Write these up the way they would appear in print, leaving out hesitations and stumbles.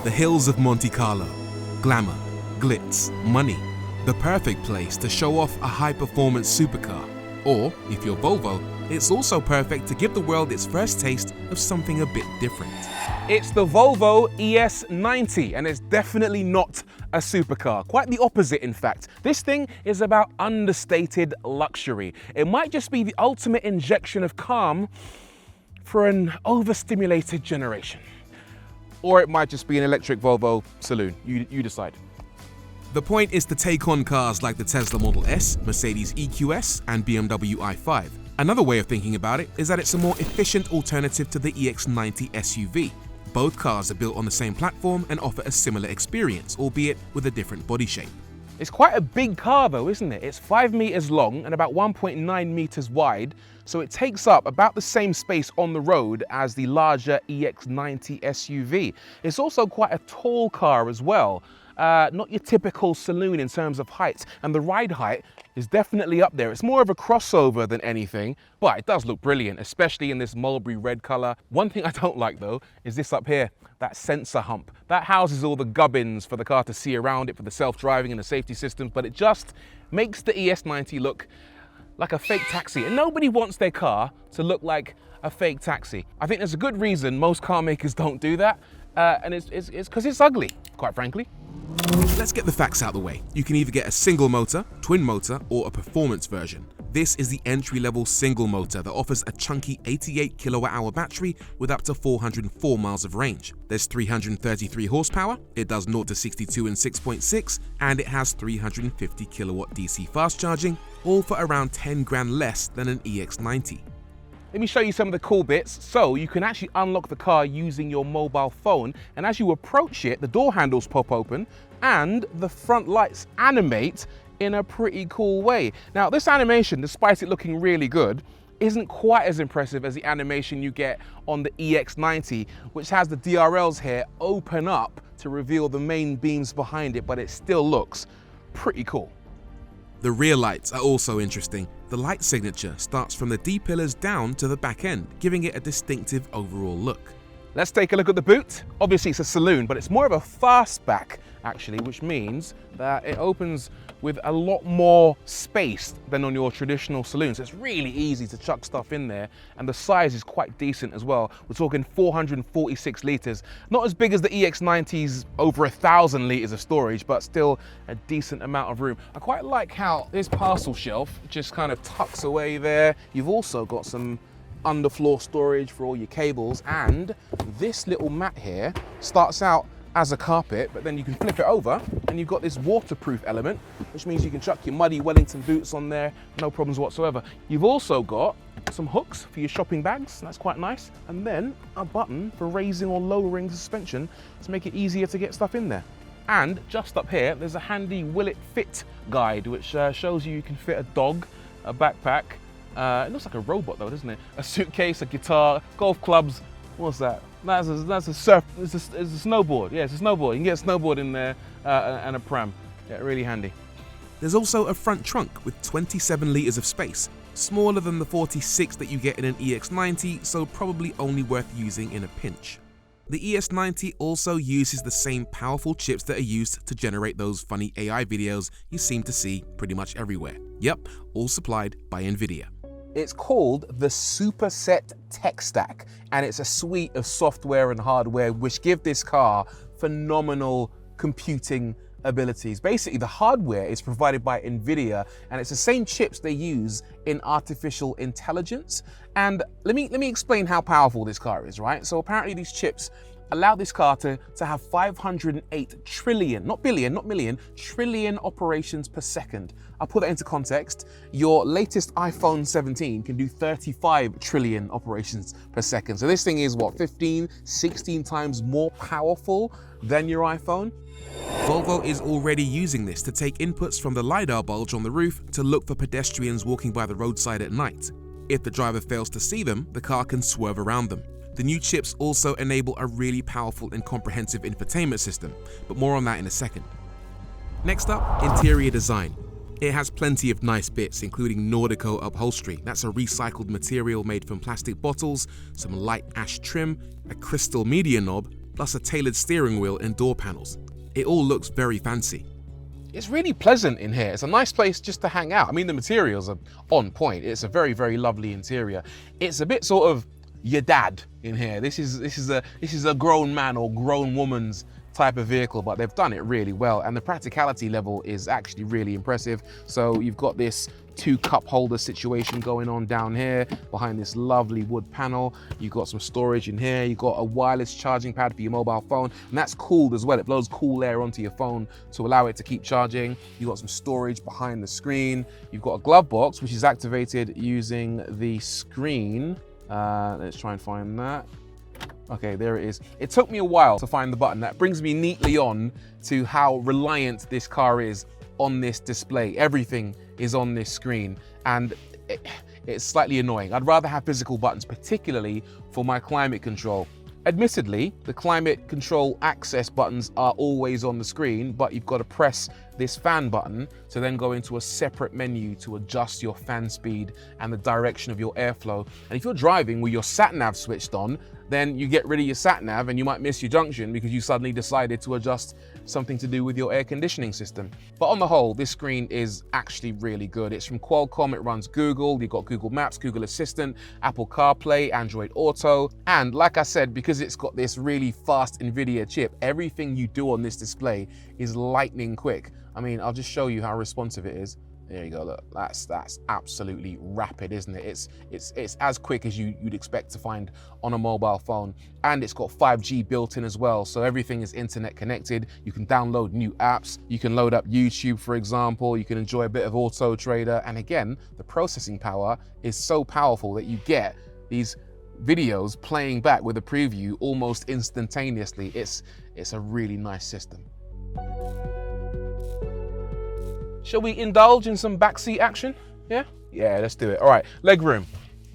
The hills of Monte Carlo. Glamour, glitz, money. The perfect place to show off a high-performance supercar. Or, if you're Volvo, it's also perfect to give the world its first taste of something a bit different. It's the Volvo ES90, and it's definitely not a supercar. Quite the opposite, in fact. This thing is about understated luxury. It might just be the ultimate injection of calm for an overstimulated generation. Or it might just be an electric Volvo saloon. You decide. The point is to take on cars like the Tesla Model S, Mercedes EQS, and BMW i5. Another way of thinking about it is that it's a more efficient alternative to the EX90 SUV. Both cars are built on the same platform and offer a similar experience, albeit with a different body shape. It's quite a big car though, isn't it? It's 5 meters long and about 1.9 meters wide, so it takes up about the same space on the road as the larger EX90 SUV. It's also quite a tall car as well. Not your typical saloon in terms of height, and the ride height is definitely up there. It's more of a crossover than anything, but it does look brilliant, especially in this mulberry red color. One thing I don't like though is this up here, that sensor hump. That houses all the gubbins for the car to see around it for the self-driving and the safety systems, but it just makes the ES90 look like a fake taxi, and nobody wants their car to look like a fake taxi. I think there's a good reason most car makers don't do that, and it's because it's ugly, quite frankly. Let's get the facts out of the way. You can either get a single motor, twin motor, or a performance version. This is the entry-level single motor that offers a chunky 88 kilowatt-hour battery with up to 404 miles of range. There's 333 horsepower, it does 0 to 62 in 6.6, and it has 350 kilowatt DC fast charging, all for around 10 grand less than an EX90. Let me show you some of the cool bits. So you can actually unlock the car using your mobile phone, and as you approach it, the door handles pop open and the front lights animate in a pretty cool way. Now this animation, despite it looking really good, isn't quite as impressive as the animation you get on the EX90, which has the DRLs here open up to reveal the main beams behind it, but it still looks pretty cool. The rear lights are also interesting. The light signature starts from the D-pillars down to the back end, giving it a distinctive overall look. Let's take a look at the boot. Obviously it's a saloon, but it's more of a fastback actually, which means that it opens with a lot more space than on your traditional saloon. So it's really easy to chuck stuff in there, and the size is quite decent as well. We're talking 446 litres. Not as big as the EX90's over 1,000 litres of storage, but still a decent amount of room. I quite like how this parcel shelf just kind of tucks away there. You've also got some underfloor storage for all your cables, and this little mat here starts out as a carpet, but then you can flip it over and you've got this waterproof element, which means you can chuck your muddy Wellington boots on there, no problems whatsoever. You've also got some hooks for your shopping bags, that's quite nice, and then a button for raising or lowering the suspension to make it easier to get stuff in there. And just up here, there's a handy will it fit guide, which shows you can fit a dog, a backpack, it looks like a robot though, doesn't it? A suitcase, a guitar, golf clubs. What's that? That's a surf. It's a snowboard. Yeah, it's a snowboard. You can get a snowboard in there and a pram. Yeah, really handy. There's also a front trunk with 27 litres of space, smaller than the 46 that you get in an EX90, so probably only worth using in a pinch. The ES90 also uses the same powerful chips that are used to generate those funny AI videos you seem to see pretty much everywhere. Yep, all supplied by NVIDIA. It's called the Superset Tech Stack, and it's a suite of software and hardware which give this car phenomenal computing abilities. Basically, the hardware is provided by NVIDIA, and it's the same chips they use in artificial intelligence. And let me explain how powerful this car is, right? So apparently these chips allow this car to have 508 trillion, not billion, not million, trillion operations per second. I'll put that into context. Your latest iPhone 17 can do 35 trillion operations per second. So this thing is what, 15, 16 times more powerful than your iPhone? Volvo is already using this to take inputs from the LiDAR bulge on the roof to look for pedestrians walking by the roadside at night. If the driver fails to see them, the car can swerve around them. The new chips also enable a really powerful and comprehensive infotainment system, but more on that in a second. Next up, interior design. It has plenty of nice bits, including Nordico upholstery. That's a recycled material made from plastic bottles, some light ash trim, a crystal media knob, plus a tailored steering wheel and door panels. It all looks very fancy. It's really pleasant in here. It's a nice place just to hang out. I mean, the materials are on point. It's a very, very lovely interior. It's a bit sort of your dad in here. This is a grown man or grown woman's type of vehicle, but they've done it really well, and the practicality level is actually really impressive. So you've got this 2 cup holder situation going on down here behind this lovely wood panel. You've got some storage in here. You've got a wireless charging pad for your mobile phone, and that's cooled as well. It blows cool air onto your phone to allow it to keep charging. You've got some storage behind the screen. You've got a glove box, which is activated using the screen. Let's try and find that. Okay, there it is. It took me a while to find the button. That brings me neatly on to how reliant this car is on this display. Everything is on this screen, and it's slightly annoying. I'd rather have physical buttons, particularly for my climate control. Admittedly, the climate control access buttons are always on the screen, but you've got to press this fan button to then go into a separate menu to adjust your fan speed and the direction of your airflow. And if you're driving with your sat nav switched on, then you get rid of your sat nav and you might miss your junction because you suddenly decided to adjust something to do with your air conditioning system. But on the whole, this screen is actually really good. It's from Qualcomm, it runs Google, you've got Google Maps, Google Assistant, Apple CarPlay, Android Auto, and like I said, because it's got this really fast NVIDIA chip, everything you do on this display is lightning quick. I mean, I'll just show you how responsive it is. There you go, look, that's absolutely rapid, isn't it? It's as quick as you'd expect to find on a mobile phone. And it's got 5G built in as well, so everything is internet connected. You can download new apps, you can load up YouTube, for example, you can enjoy a bit of Autotrader, and again, the processing power is so powerful that you get these videos playing back with a preview almost instantaneously. It's a really nice system. Shall we indulge in some backseat action? Yeah? Yeah, let's do it. All right, legroom,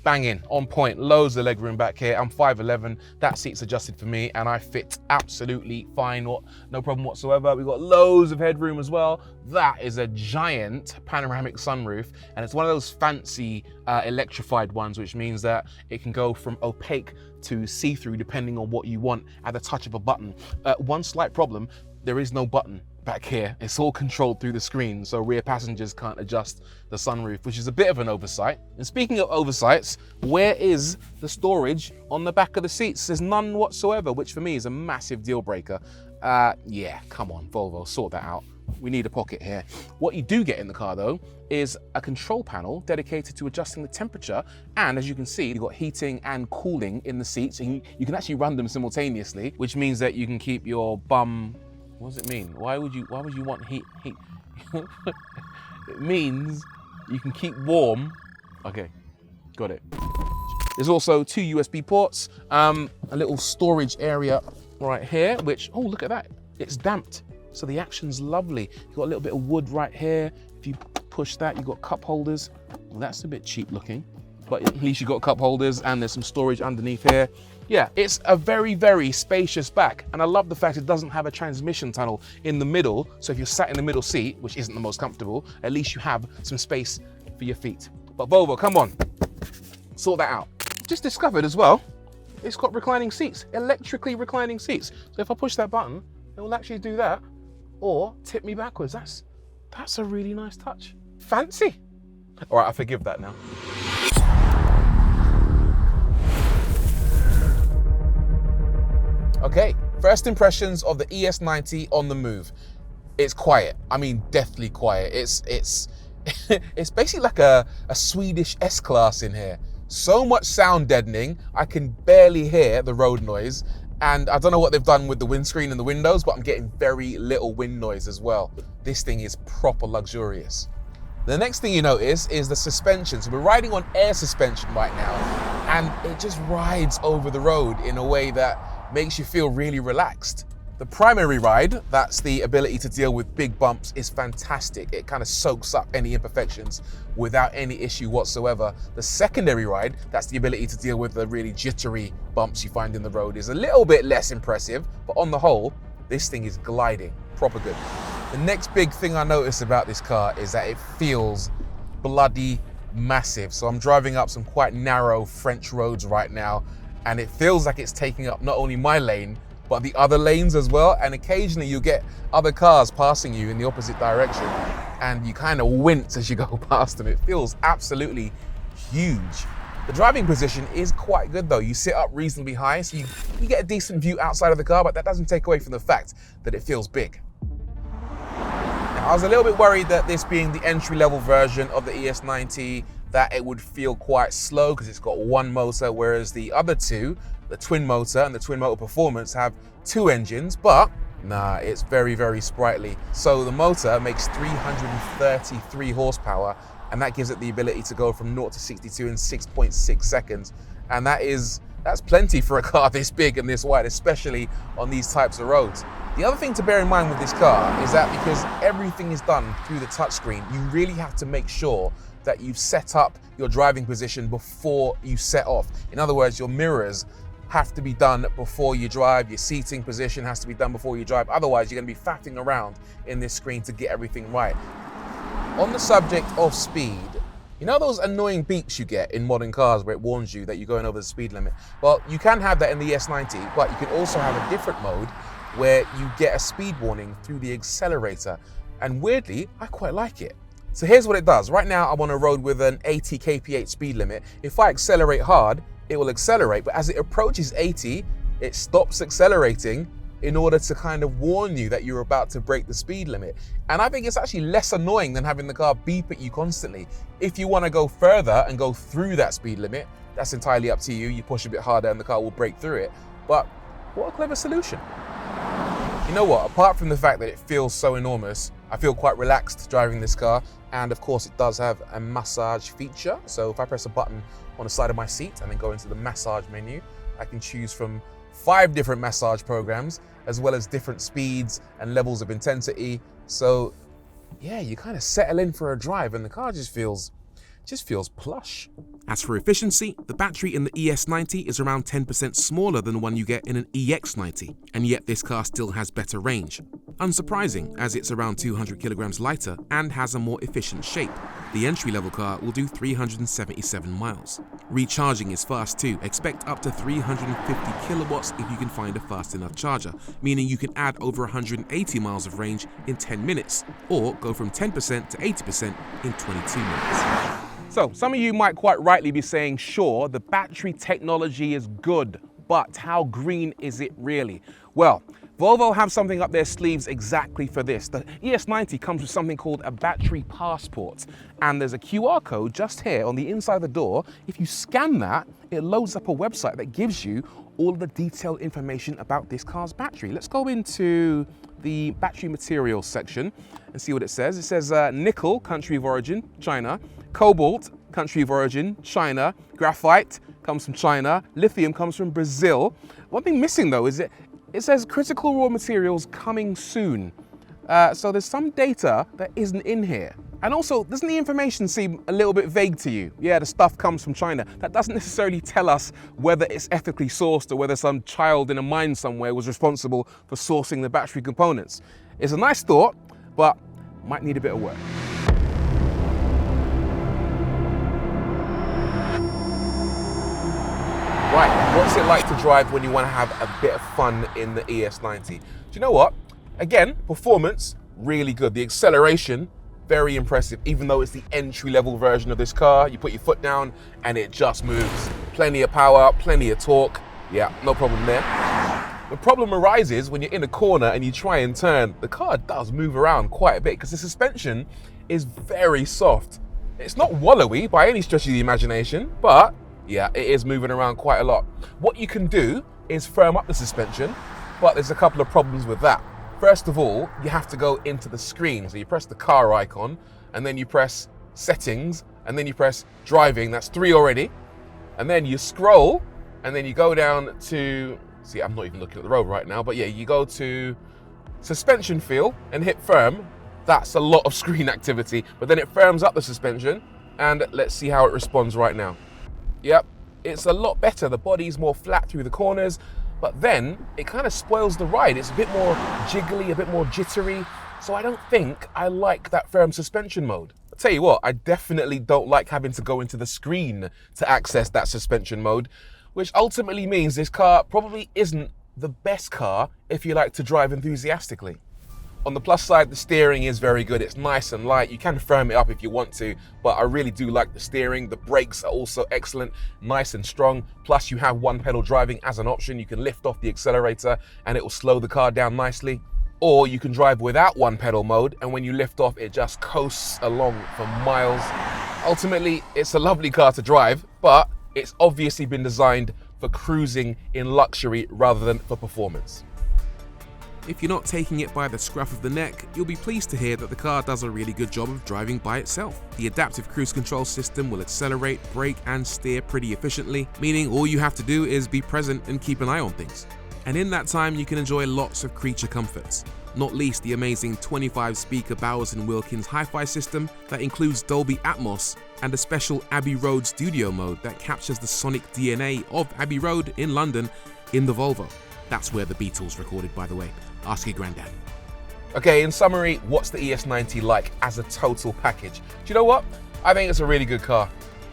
banging, on point, loads of legroom back here. I'm 5'11", that seat's adjusted for me and I fit absolutely fine, no problem whatsoever. We've got loads of headroom as well. That is a giant panoramic sunroof, and it's one of those fancy electrified ones, which means that it can go from opaque to see-through depending on what you want at the touch of a button. One slight problem, there is no button back here. It's all controlled through the screen, so rear passengers can't adjust the sunroof, which is a bit of an oversight. And speaking of oversights, where is the storage on the back of the seats? There's none whatsoever, which for me is a massive deal breaker. Yeah, come on, Volvo, sort that out. We need a pocket here. What you do get in the car though is a control panel dedicated to adjusting the temperature, and as you can see, you've got heating and cooling in the seats, and you can actually run them simultaneously, which means that you can keep your bum. What does it mean? Why would you want heat? It means you can keep warm. Okay, got it. There's also 2 USB ports, a little storage area right here, which, oh, look at that. It's damped, so the action's lovely. You've got a little bit of wood right here. If you push that, you've got cup holders. Well, that's a bit cheap looking, but at least you've got cup holders, and there's some storage underneath here. Yeah, it's a very, very spacious back, and I love the fact it doesn't have a transmission tunnel in the middle, so if you're sat in the middle seat, which isn't the most comfortable, at least you have some space for your feet. But Volvo, come on, sort that out. Just discovered as well, it's got reclining seats, electrically reclining seats. So if I push that button, it will actually do that, or tip me backwards. That's a really nice touch. Fancy. All right, I forgive that now. Okay, first impressions of the ES90 on the move. It's quiet. I mean, deathly quiet. It's it's basically like a Swedish S-Class in here. So much sound deadening, I can barely hear the road noise. And I don't know what they've done with the windscreen and the windows, but I'm getting very little wind noise as well. This thing is proper luxurious. The next thing you notice is the suspension. So we're riding on air suspension right now, and it just rides over the road in a way that makes you feel really relaxed. The primary ride, that's the ability to deal with big bumps, is fantastic. It kind of soaks up any imperfections without any issue whatsoever. The secondary ride, that's the ability to deal with the really jittery bumps you find in the road, is a little bit less impressive, but on the whole, this thing is gliding, proper good. The next big thing I notice about this car is that it feels bloody massive. So I'm driving up some quite narrow French roads right now, and it feels like it's taking up not only my lane, but the other lanes as well. And occasionally you get other cars passing you in the opposite direction and you kind of wince as you go past them. It feels absolutely huge. The driving position is quite good though. You sit up reasonably high, so you get a decent view outside of the car, but that doesn't take away from the fact that it feels big. Now, I was a little bit worried that this being the entry-level version of the ES90, that it would feel quite slow because it's got one motor, whereas the other two, the twin motor and the twin motor performance, have two engines, but nah, it's very, very sprightly. So the motor makes 333 horsepower, and that gives it the ability to go from 0 to 62 in 6.6 seconds. And that's plenty for a car this big and this wide, especially on these types of roads. The other thing to bear in mind with this car is that because everything is done through the touchscreen, you really have to make sure that you've set up your driving position before you set off. In other words, your mirrors have to be done before you drive, your seating position has to be done before you drive, otherwise you're going to be faffing around in this screen to get everything right. On the subject of speed, you know those annoying beeps you get in modern cars where it warns you that you're going over the speed limit? Well, you can have that in the ES90, but you can also have a different mode where you get a speed warning through the accelerator. And weirdly, I quite like it. So here's what it does. Right now I'm on a road with an 80 kph speed limit. If I accelerate hard, it will accelerate, but as it approaches 80, it stops accelerating in order to kind of warn you that you're about to break the speed limit. And I think it's actually less annoying than having the car beep at you constantly. If you want to go further and go through that speed limit, that's entirely up to you. You push a bit harder and the car will break through it. But what a clever solution. You know what, apart from the fact that it feels so enormous, I feel quite relaxed driving this car. And of course it does have a massage feature. So if I press a button on the side of my seat and then go into the massage menu, I can choose from 5 different massage programs, as well as different speeds and levels of intensity. So yeah, you kind of settle in for a drive and the car just feels plush. As for efficiency, the battery in the ES90 is around 10% smaller than the one you get in an EX90, and yet this car still has better range. Unsurprising, as it's around 200 kilograms lighter and has a more efficient shape. The entry-level car will do 377 miles. Recharging is fast too. Expect up to 350 kilowatts if you can find a fast enough charger, meaning you can add over 180 miles of range in 10 minutes, or go from 10% to 80% in 22 minutes. So some of you might quite rightly be saying, sure, the battery technology is good, but how green is it really? Well, Volvo have something up their sleeves exactly for this. The ES90 comes with something called a battery passport, and there's a QR code just here on the inside of the door. If you scan that, it loads up a website that gives you all of the detailed information about this car's battery. Let's go into the battery materials section and see what it says. It says nickel, country of origin, China. Cobalt, country of origin, China. Graphite comes from China. Lithium comes from Brazil. One thing missing though is it says critical raw materials coming soon. So there's some data that isn't in here. And also, doesn't the information seem a little bit vague to you? Yeah, the stuff comes from China. That doesn't necessarily tell us whether it's ethically sourced or whether some child in a mine somewhere was responsible for sourcing the battery components. It's a nice thought, but might need a bit of work. Right, what's it like to drive when you want to have a bit of fun in the ES90? Do you know what? Again, performance, really good. The acceleration, very impressive, even though it's the entry-level version of this car. You put your foot down and it just moves. Plenty of power, plenty of torque. Yeah, no problem there. The problem arises when you're in a corner and you try and turn. The car does move around quite a bit because the suspension is very soft. It's not wallowy by any stretch of the imagination, but yeah, it is moving around quite a lot. What you can do is firm up the suspension, but there's a couple of problems with that. First of all, you have to go into the screen. So you press the car icon, and then you press settings, and then you press driving. That's 3 already. And then you scroll, and then you go down to, see, I'm not even looking at the road right now, but yeah, you go to suspension feel and hit firm. That's a lot of screen activity, but then it firms up the suspension, and let's see how it responds right now. Yep, it's a lot better. The body's more flat through the corners, but then it kind of spoils the ride. It's a bit more jiggly, a bit more jittery. So I don't think I like that firm suspension mode. I'll tell you what, I definitely don't like having to go into the screen to access that suspension mode, which ultimately means this car probably isn't the best car if you like to drive enthusiastically. On the plus side, the steering is very good. It's nice and light. You can firm it up if you want to, but I really do like the steering. The brakes are also excellent, nice and strong. Plus you have one pedal driving as an option. You can lift off the accelerator and it will slow the car down nicely. Or you can drive without one pedal mode, and when you lift off, it just coasts along for miles. Ultimately, it's a lovely car to drive, but it's obviously been designed for cruising in luxury rather than for performance. If you're not taking it by the scruff of the neck, you'll be pleased to hear that the car does a really good job of driving by itself. The adaptive cruise control system will accelerate, brake and steer pretty efficiently, meaning all you have to do is be present and keep an eye on things. And in that time you can enjoy lots of creature comforts, not least the amazing 25-speaker Bowers & Wilkins hi-fi system that includes Dolby Atmos and a special Abbey Road studio mode that captures the sonic DNA of Abbey Road in London in the Volvo. That's where the Beatles recorded, by the way. Ask your granddad. Okay, in summary, what's the ES90 like as a total package? Do you know what? I think it's a really good car.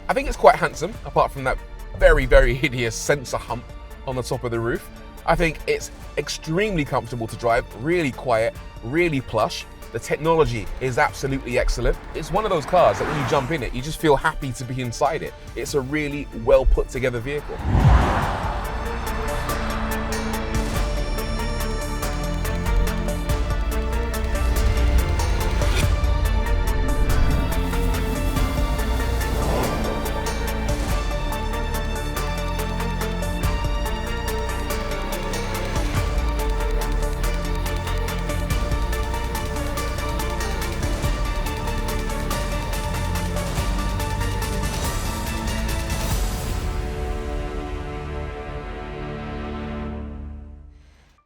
I think it's quite handsome, apart from that very, very hideous sensor hump on the top of the roof. I think it's extremely comfortable to drive, really quiet, really plush. The technology is absolutely excellent. It's one of those cars that when you jump in it, you just feel happy to be inside it. It's a really well put together vehicle.